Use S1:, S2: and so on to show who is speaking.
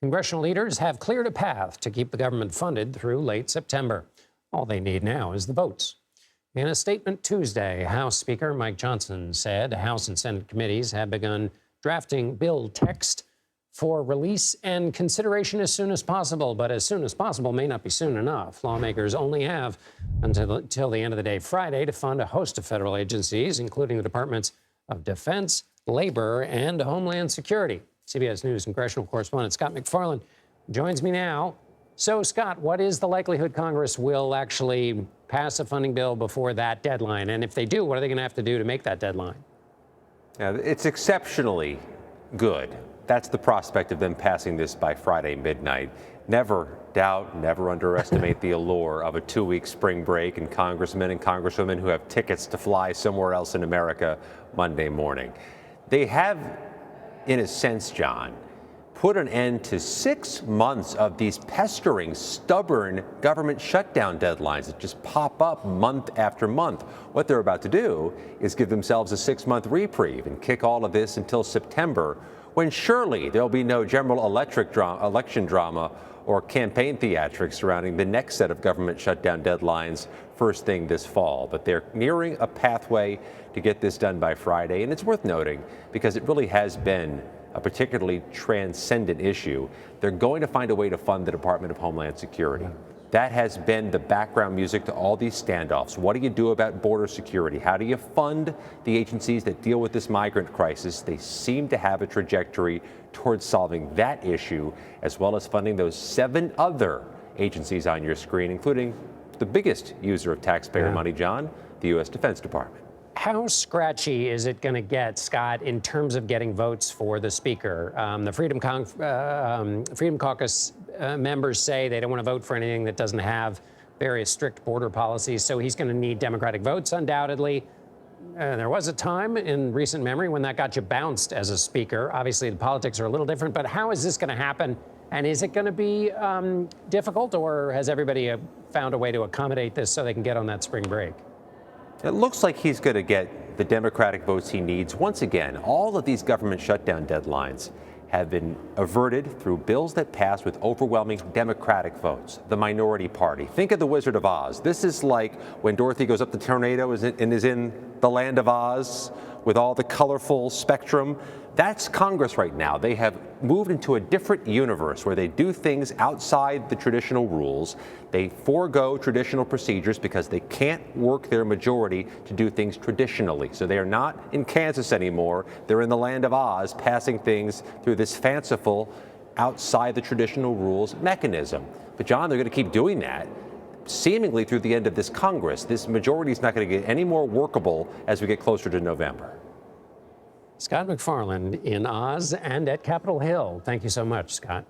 S1: Congressional leaders have cleared a path to keep the government funded through late September. All they need now is the votes. In a statement Tuesday, House Speaker Mike Johnson said House and Senate committees have begun drafting bill text for release and consideration as soon as possible. But as soon as possible may not be soon enough. Lawmakers only have until the end of the day Friday to fund a host of federal agencies, including the Departments of Defense, Labor, and Homeland Security. CBS News Congressional correspondent Scott MacFarlane joins me now. So, Scott, what is the likelihood Congress will actually pass a funding bill before that deadline? And if they do, what are they going to have to do to make that deadline?
S2: Yeah, it's exceptionally good. That's the prospect of them passing this by Friday midnight. Never doubt, never underestimate the allure of a 2-week spring break and congressmen and congresswomen who have tickets to fly somewhere else in America Monday morning. They have, in a sense, John, put an end to 6 months of these pestering, stubborn government shutdown deadlines that just pop up month after month. What they're about to do is give themselves a 6-month reprieve and kick all of this until September, when surely there'll be no general election drama or campaign theatrics surrounding the next set of government shutdown deadlines first thing this fall. But they're nearing a pathway to get this done by Friday, and it's worth noting because it really has been a particularly transcendent issue. They're going to find a way to fund the Department of Homeland Security. That has been the background music to all these standoffs. What do you do about border security? How do you fund the agencies that deal with this migrant crisis? They seem to have a trajectory towards solving that issue, as well as funding those 7 other agencies on your screen, including the biggest user of taxpayer money, John, the U.S. Defense Department.
S1: How scratchy is it going to get, Scott, in terms of getting votes for the speaker? The Freedom Caucus members say they don't want to vote for anything that doesn't have various strict border policies, so he's going to need Democratic votes, undoubtedly. There was a time in recent memory when that got you bounced as a speaker. Obviously, the politics are a little different, but how is this going to happen? And is it going to be difficult, or has everybody found a way to accommodate this so they can get on that spring break?
S2: It looks like he's going to get the Democratic votes he needs. Once again, all of these government shutdown deadlines have been averted through bills that pass with overwhelming Democratic votes, the minority party. Think of the Wizard of Oz. This is like when Dorothy goes up the tornado and is in the land of Oz with all the colorful spectrum. That's Congress right now. They have moved into a different universe where they do things outside the traditional rules. They forego traditional procedures because they can't work their majority to do things traditionally. So they are not in Kansas anymore. They're in the land of Oz, passing things through this fanciful, outside the traditional rules mechanism. But John, they're going to keep doing that seemingly through the end of this Congress. This majority is not going to get any more workable as we get closer to November.
S1: Scott MacFarlane in Oz and at Capitol Hill. Thank you so much, Scott.